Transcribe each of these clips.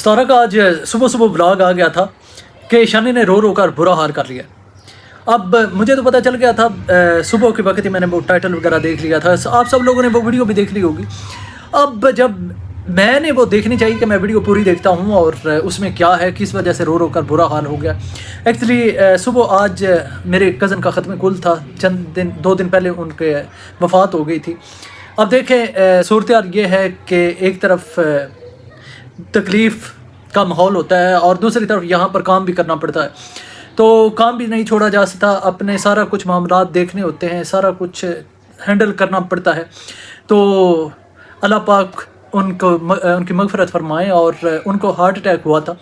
17 का आज सुबह सुबह ब्लॉग आ गया था कि शानी ने रो रो कर बुरा हाल कर लिया। अब मुझे तो पता चल गया था, सुबह के वक्त ही मैंने वो टाइटल वगैरह देख लिया था। आप सब लोगों ने वो वीडियो भी देख ली होगी। अब जब मैंने वो देखनी चाहिए कि मैं वीडियो पूरी देखता हूँ और उसमें क्या है, किस वजह से रो रो कर बुरा हाल हो गया। एक्चुअली सुबह आज मेरे कज़न का ख़त्म कुल था, चंद 2 दिन पहले उनके वफ़ात हो गई थी। अब देखें सूरत हाल ये है कि एक तरफ तकलीफ़ का माहौल होता है और दूसरी तरफ यहाँ पर काम भी करना पड़ता है, तो काम भी नहीं छोड़ा जा सकता। अपने सारा कुछ मामलात देखने होते हैं, सारा कुछ हैंडल करना पड़ता है। तो अल्लाह पाक उनकी मग़फ़िरत फरमाए। और उनको हार्ट अटैक हुआ था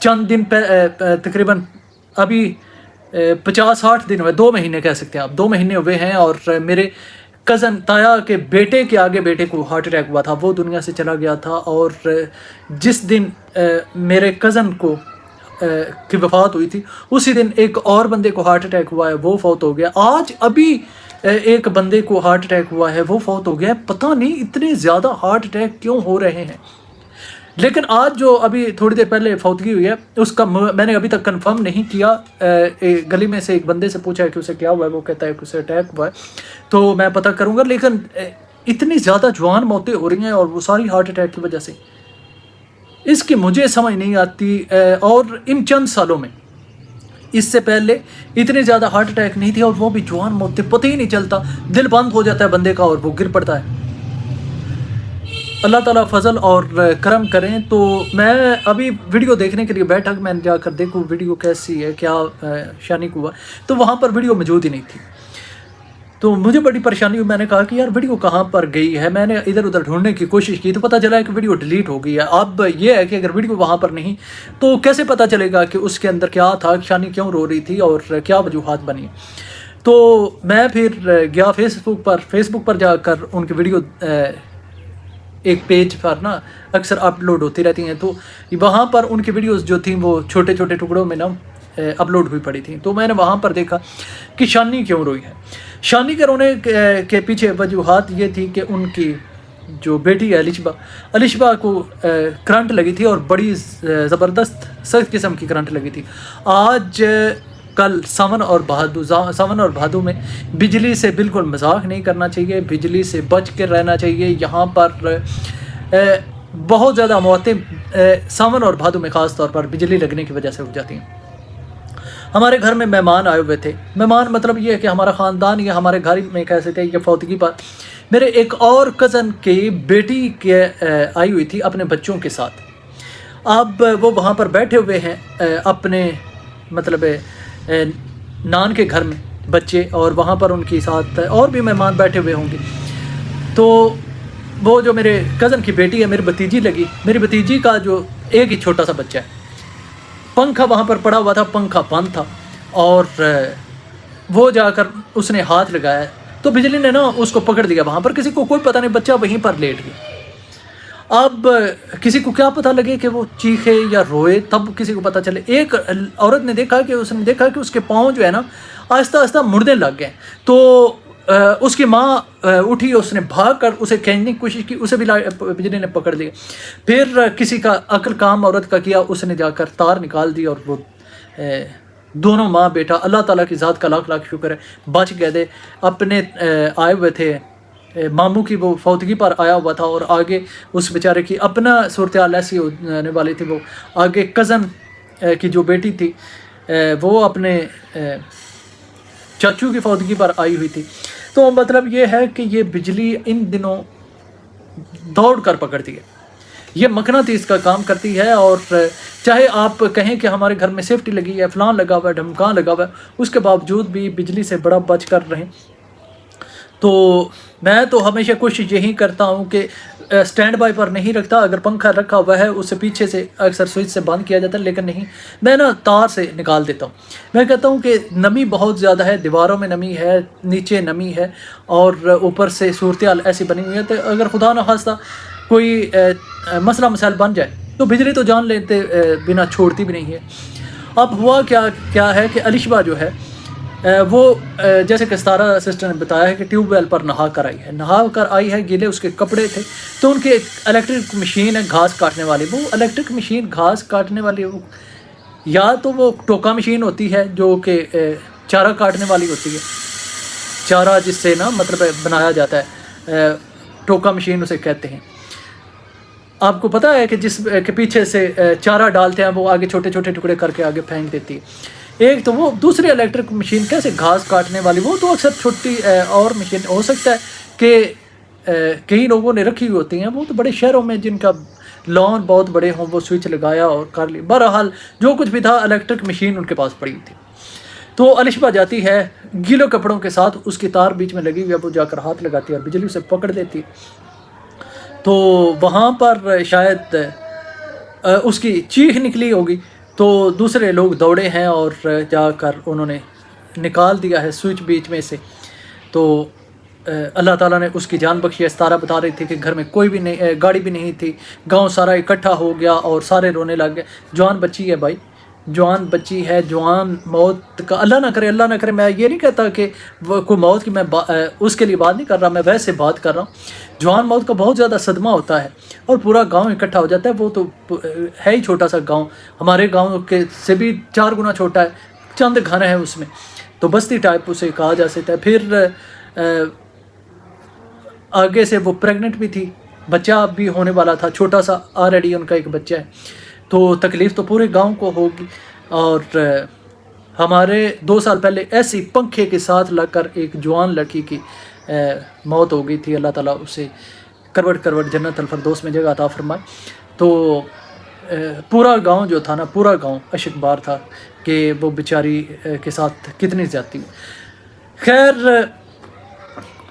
चंद दिन तकरीबन अभी 50-60 दिन हुए, 2 महीने कह सकते हैं आप, 2 महीने हुए हैं। और मेरे कज़न ताया के बेटे के आगे बेटे को हार्ट अटैक हुआ था, वो दुनिया से चला गया था। और जिस दिन मेरे कज़न को की वफ़ात हुई थी उसी दिन एक और बंदे को हार्ट अटैक हुआ है, वो फौत हो गया। आज अभी एक बंदे को हार्ट अटैक हुआ है, वो फौत हो गया। पता नहीं इतने ज़्यादा हार्ट अटैक क्यों हो रहे हैं। लेकिन आज जो अभी थोड़ी देर पहले फौतगी हुई है उसका मैंने अभी तक कंफर्म नहीं किया। गली में से एक बंदे से पूछा है कि उसे क्या हुआ है, वो कहता है कि उसे अटैक हुआ है, तो मैं पता करूँगा। लेकिन इतनी ज़्यादा जवान मौतें हो रही हैं और वो सारी हार्ट अटैक की वजह से, इसकी मुझे समझ नहीं आती। और इन चंद सालों में इससे पहले इतने ज़्यादा हार्ट अटैक नहीं थे और वो भी जवान मौतें, पता ही नहीं चलता, दिल बंद हो जाता है बंदे का और वो गिर पड़ता है। अल्लाह ताला फजल और करम करें। तो मैं अभी वीडियो देखने के लिए बैठा, मैंने जाकर देखूँ वीडियो कैसी है, क्या शानी को हुआ, तो वहाँ पर वीडियो मौजूद ही नहीं थी। तो मुझे बड़ी परेशानी हुई। मैंने कहा कि यार वीडियो कहाँ पर गई है। मैंने इधर उधर ढूंढने की कोशिश की तो पता चला है कि वीडियो डिलीट हो गई है। अब ये है कि अगर वीडियो वहाँ पर नहीं तो कैसे पता चलेगा कि उसके अंदर क्या था, शानी क्यों रो रही थी और क्या वजूहात बनी। तो मैं फिर गया फेसबुक पर जाकर उनकी वीडियो एक पेज पर ना अक्सर अपलोड होती रहती हैं, तो वहाँ पर उनकी वीडियोस जो थी वो छोटे छोटे टुकड़ों में ना अपलोड हुई पड़ी थी। तो मैंने वहाँ पर देखा कि शानी क्यों रोई है। शानी के रोने के पीछे वजूहात ये थी कि उनकी जो बेटी है अलिशबा को करंट लगी थी और बड़ी ज़बरदस्त सख्त किस्म की करंट लगी थी। आज कल सावन और भादो में बिजली से बिल्कुल मजाक नहीं करना चाहिए, बिजली से बच कर रहना चाहिए। यहाँ पर बहुत ज़्यादा मौतें सावन और भादो में ख़ास तौर पर बिजली लगने की वजह से हो जाती हैं। हमारे घर में मेहमान आए हुए थे, मेहमान मतलब ये है कि हमारा ख़ानदान या हमारे घर में कह सकते हैं कि फौतगी पर मेरे एक और कज़न की बेटी के आई हुई थी अपने बच्चों के साथ। अब वो वहाँ पर बैठे हुए हैं अपने मतलब नान के घर में बच्चे, और वहाँ पर उनके साथ और भी मेहमान बैठे हुए होंगे। तो वो जो मेरे कज़न की बेटी है, मेरी भतीजी लगी, मेरी भतीजी का जो एक ही छोटा सा बच्चा है, पंखा वहाँ पर पड़ा हुआ था, पंखा बंद था और वो जाकर उसने हाथ लगाया तो बिजली ने ना उसको पकड़ दिया। वहाँ पर किसी को कोई पता नहीं, बच्चा वहीं पर लेट गया। अब किसी को क्या पता लगे कि वो चीखे या रोए, तब किसी को पता चले। एक औरत ने देखा कि उसके पाँव जो है ना आहिस्ता आहिस्ता मुड़ने लग गए। तो उसकी माँ उठी, उसने भाग कर उसे खींचने की कोशिश की, उसे भी बिजली ने पकड़ लिया। फिर किसी का अक्ल काम औरत का किया, उसने जाकर तार निकाल दी और वो दोनों माँ बेटा, अल्लाह ताला की ज़ात का लाख लाख शुक्र है, बच गए थे। अपने आए हुए थे मामू की वो फौतगी पर आया हुआ था और आगे उस बेचारे की अपना सूरत हाल ऐसी होने वाली थी। वो आगे कज़न की जो बेटी थी वो अपने चाचू की फौतगी पर आई हुई थी। तो मतलब ये है कि ये बिजली इन दिनों दौड़ कर पकड़ती है, ये मकनातीस का काम करती है। और चाहे आप कहें कि हमारे घर में सेफ्टी लगी है, फलान लगा हुआ है, ढमकान लगा हुआ है, उसके बावजूद भी बिजली से बड़ा बच कर रहें। तो मैं तो हमेशा कोशिश यही करता हूँ कि स्टैंड बाय पर नहीं रखता। अगर पंखा रखा हुआ है उसे पीछे से अक्सर स्विच से बंद किया जाता है, लेकिन नहीं, मैं ना तार से निकाल देता हूँ। मैं कहता हूँ कि नमी बहुत ज़्यादा है, दीवारों में नमी है, नीचे नमी है और ऊपर से सूरत हाल ऐसी बनी हुई है। तो अगर खुदा न खास्ता कोई मसला मसाइल बन जाए तो बिजली तो जान लेते बिना छोड़ती भी नहीं है। अब हुआ क्या है कि अलिशबा जो है وہ جیسے کہ ستارہ سسٹر نے بتایا ہے کہ ٹیوب ویل پر نہا کر آئی ہے، گیلے اس کے کپڑے تھے، تو ان کی ایک الیکٹرک مشین ہے گھاس کاٹنے والی، وہ الیکٹرک مشین گھاس کاٹنے والی یا تو وہ ٹوکا مشین ہوتی ہے جو کہ چارہ کاٹنے والی ہوتی ہے، چارہ جس سے نا مطلب بنایا جاتا ہے، ٹوکا مشین اسے کہتے ہیں۔ آپ کو پتہ ہے کہ جس کے پیچھے سے چارہ ڈالتے ہیں وہ آگے چھوٹے چھوٹے ٹکڑے کر کے آگے پھینک دیتی ہے۔ ایک تو وہ دوسری الیکٹرک مشین کیسے گھاس کاٹنے والی، وہ تو اکثر چھوٹی اور مشین ہو سکتا ہے کہ کئی لوگوں نے رکھی ہوئی ہوتی ہیں، وہ تو بڑے شہروں میں جن کا لان بہت بڑے ہوں وہ سوئچ لگایا اور کر لی۔ بہرحال جو کچھ بھی تھا الیکٹرک مشین ان کے پاس پڑی ہوئی تھی، تو الشبہ جاتی ہے گیلے کپڑوں کے ساتھ، اس کی تار بیچ میں لگی ہوئی ہے، وہ جا کر ہاتھ لگاتی ہے اور بجلی اسے پکڑ دیتی، تو وہاں پر شاید اس کی چیخ نکلی ہوگی، تو دوسرے لوگ دوڑے ہیں اور جا کر انہوں نے نکال دیا ہے سوئچ بیچ میں سے، تو اللہ تعالیٰ نے اس کی جان بخشی ہے۔ ستارہ بتا رہی تھی کہ گھر میں کوئی بھی نہیں، گاڑی بھی نہیں تھی، گاؤں سارا اکٹھا ہو گیا اور سارے رونے لگ گئے۔ جوان بچی ہے بھائی، جوان بچی ہے، جوان موت کا اللہ نہ کرے، میں یہ نہیں کہتا کہ کوئی موت کی میں اس کے لیے بات نہیں کر رہا، میں ویسے بات کر رہا ہوں۔ جوان موت کا بہت زیادہ صدمہ ہوتا ہے اور پورا گاؤں اکٹھا ہو جاتا ہے، وہ تو ہے ہی چھوٹا سا گاؤں، ہمارے گاؤں کے سے بھی 4 گنا چھوٹا ہے، چند گھر ہیں اس میں، تو بستی ٹائپ اسے کہا جا سکتا ہے۔ پھر آگے سے وہ پریگننٹ بھی تھی، بچہ بھی ہونے والا تھا چھوٹا سا، آلریڈی ان کا ایک بچہ ہے، تو تکلیف تو پورے گاؤں کو ہوگی۔ اور ہمارے 2 سال پہلے ایسی پنکھے کے ساتھ لگ کر ایک جوان لڑکی کی موت ہو گئی تھی، اللہ تعالیٰ اسے کروٹ جنت الفردوس میں جگہ عطا فرمائے۔ تو پورا گاؤں جو تھا نا، پورا گاؤں اشک بار تھا کہ وہ بیچاری کے ساتھ کتنی زیادتی ہوئی۔ خیر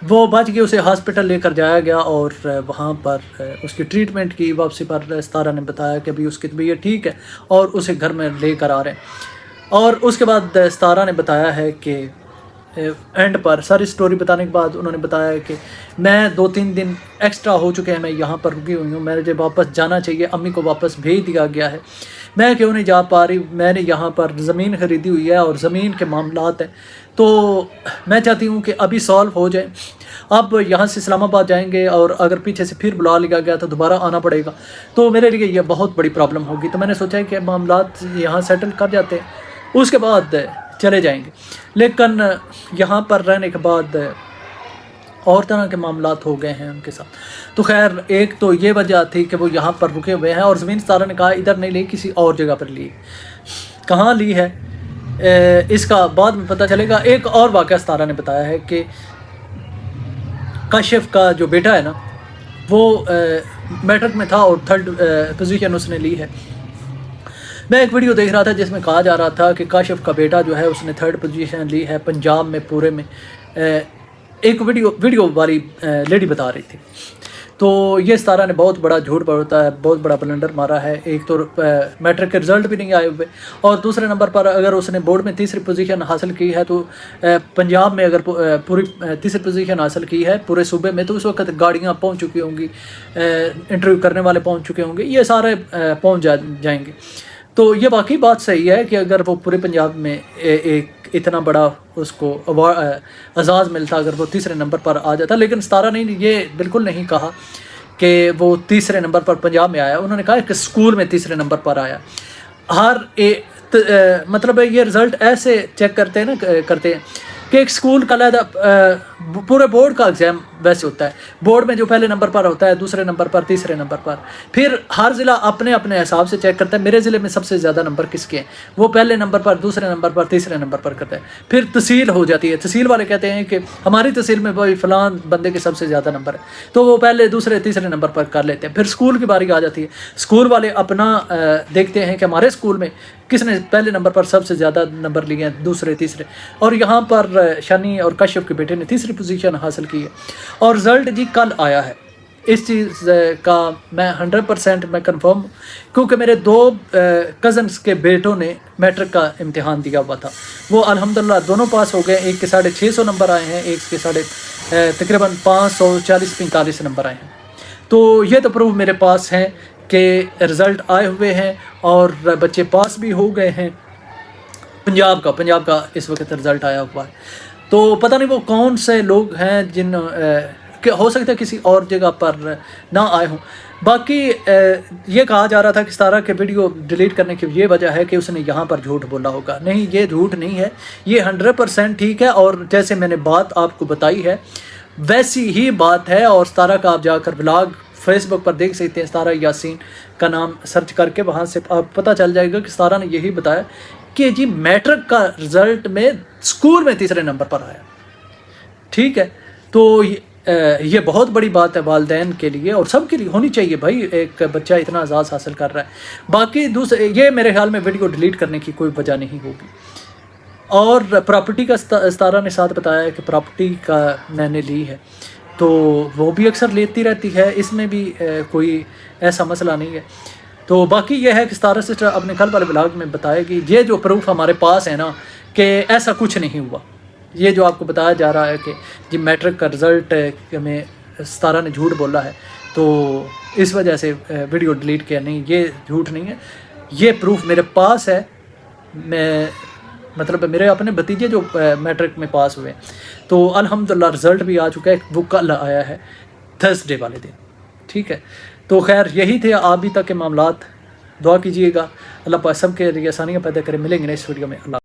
وہ بچ گئی، اسے ہاسپٹل لے کر جایا گیا اور وہاں پر اس کی ٹریٹمنٹ کی۔ واپسی پر ستارہ نے بتایا کہ ابھی اس کی طبیعت ٹھیک ہے اور اسے گھر میں لے کر آ رہے ہیں۔ اور اس کے بعد ستارہ نے بتایا ہے کہ اینڈ پر ساری سٹوری بتانے کے بعد انہوں نے بتایا کہ میں 2-3 دن ایکسٹرا ہو چکے ہیں، میں یہاں پر رکی ہوئی ہوں، مجھے واپس جانا چاہیے، امی کو واپس بھیج دیا گیا ہے، میں کیوں نہیں جا پا رہی، میں نے یہاں پر زمین خریدی ہوئی ہے اور زمین کے معاملات ہیں، تو میں چاہتی ہوں کہ ابھی سالو ہو جائیں۔ اب یہاں سے اسلام آباد جائیں گے اور اگر پیچھے سے پھر بلا لیا گیا تو دوبارہ آنا پڑے گا، تو میرے لیے یہ بہت بڑی پرابلم ہوگی، تو میں نے سوچا کہ معاملات یہاں سیٹل کر جاتے ہیں، اس کے بعد چلے جائیں گے۔ لیکن یہاں پر رہنے کے بعد اور طرح کے معاملات ہو گئے ہیں ان کے ساتھ۔ تو خیر ایک تو یہ وجہ تھی کہ وہ یہاں پر رکے ہوئے ہیں اور زمین ستارہ نے کہا ادھر نہیں لی، کسی اور جگہ پر لی، کہاں لی ہے اس کا بعد میں پتہ چلے گا۔ ایک اور واقعہ ستارہ نے بتایا ہے کہ کاشف کا جو بیٹا ہے نا، وہ میٹرک میں تھا اور 3rd پوزیشن اس نے لی ہے۔ میں ایک ویڈیو دیکھ رہا تھا جس میں کہا جا رہا تھا کہ کاشف کا بیٹا جو ہے اس نے 3rd پوزیشن لی ہے پنجاب میں پورے میں۔ ایک ویڈیو والی لیڈی بتا رہی تھی، تو یہ ستارہ نے بہت بڑا جھوٹ بولتا ہے، بہت بڑا بلنڈر مارا ہے۔ ایک تو میٹرک کے رزلٹ بھی نہیں آئے ہوئے، اور دوسرے نمبر پر اگر اس نے بورڈ میں 3ری پوزیشن حاصل کی ہے تو پنجاب میں اگر پوری 3ری پوزیشن حاصل کی ہے پورے صوبے میں، تو اس وقت گاڑیاں پہنچ چکی ہوں گی، انٹرویو کرنے والے پہنچ چکے ہوں گے، یہ سارے پہنچ جائیں گے۔ تو یہ واقعی بات صحیح ہے کہ اگر وہ پورے پنجاب میں ایک اتنا بڑا اس کو اعزاز ملتا اگر وہ 3رے نمبر پر آ جاتا، لیکن ستارہ نے یہ بالکل نہیں کہا کہ وہ 3رے نمبر پر پنجاب میں آیا، انہوں نے کہا کہ اسکول میں 3رے نمبر پر آیا۔ مطلب یہ رزلٹ ایسے چیک کرتے ہیں کہ ایک اسکول کا علیحدہ پورے بورڈ کا ایگزام ویسے ہوتا ہے، بورڈ میں جو پہلے نمبر پر ہوتا ہے، دوسرے نمبر پر، تیسرے نمبر پر، پھر ہر ضلع اپنے اپنے حساب سے چیک کرتا ہے، میرے ضلع میں سب سے زیادہ نمبر کس کے ہیں، وہ پہلے نمبر پر، دوسرے نمبر پر، تیسرے نمبر پر کرتا ہے، پھر تحصیل ہو جاتی ہے، تحصیل والے کہتے ہیں کہ ہماری تحصیل میں بھائی فلان بندے کے سب سے زیادہ نمبر ہے، تو وہ پہلے دوسرے تیسرے نمبر پر کر لیتے ہیں، پھر اسکول کی باری آ جاتی ہے، اسکول والے اپنا دیکھتے ہیں کہ ہمارے اسکول میں کس نے پہلے نمبر پر سب سے زیادہ نمبر لیے ہیں، دوسرے تیسرے، اور یہاں پر شانی اور کاشف کے بیٹے نے 3ری پوزیشن حاصل کی ہے، اور رزلٹ جی کل آیا ہے۔ اس چیز کا میں 100% میں کنفرم ہوں، کیونکہ میرے 2 کزنس کے بیٹوں نے میٹرک کا امتحان دیا ہوا تھا، وہ الحمدللہ دونوں پاس ہو گئے، ایک کے 650 نمبر آئے ہیں، ایک کے تقریباً 540-45 نمبر آئے ہیں، تو یہ تو پروف میرے پاس ہیں کہ رزلٹ آئے ہوئے ہیں اور بچے پاس بھی ہو گئے ہیں، पंजाब का इस वक्त रिज़ल्ट आया हुआ है। तो पता नहीं वो कौन से लोग हैं जिन कि हो सकता है किसी और जगह पर ना आए हों। बाकी ये कहा जा रहा था कि सारा के वीडियो डिलीट करने की ये वजह है कि उसने यहाँ पर झूठ बोला होगा। नहीं, ये झूठ नहीं है, ये 100% ठीक है। और जैसे मैंने बात आपको बताई है वैसी ही बात है। और सारा का आप जाकर ब्लॉग फेसबुक पर देख सकते हैं, सारा यासीन का नाम सर्च करके, वहाँ से आप पता चल जाएगा कि सारा ने यही बताया कि जी मैट्रिक का रिज़ल्ट में स्कूल में 3रे नंबर पर आया। ठीक है, तो ये बहुत बड़ी बात है वालिदैन के लिए और सब के लिए होनी चाहिए भाई, एक बच्चा इतना एजाज़ हासिल कर रहा है। बाकी दूसरे ये मेरे ख्याल में वीडियो डिलीट करने की कोई वजह नहीं होगी। और प्रॉपर्टी का सारा ने साथ बताया कि प्रॉपर्टी का मैंने ली है, तो वो भी अक्सर लेती रहती है, इसमें भी कोई ऐसा मसला नहीं है। तो बाकी ये है कि सारा सिस्टर अपने कल वाले ब्लॉग में बताएगी ये जो प्रूफ हमारे पास है ना कि ऐसा कुछ नहीं हुआ। ये जो आपको बताया जा रहा है कि जी मैट्रिक का रिज़ल्ट में सारा ने झूठ बोला है, तो इस वजह से वीडियो डिलीट किया, नहीं, ये झूठ नहीं है, ये प्रूफ मेरे पास है। मैं मतलब मेरे अपने भतीजे जो मैट्रिक में पास हुए, तो अल्हम्दुलिल्लाह रिज़ल्ट भी आ चुका है, वो कल आया है थर्सडे वाले दिन। ठीक है, तो खैर यही थे अभी तक के मामलात। दुआ कीजिएगा, अल्लाह पाक सब के लिए आसानियाँ पैदा करे। मिलेंगे नेक्स्ट वीडियो में। अल्लाह।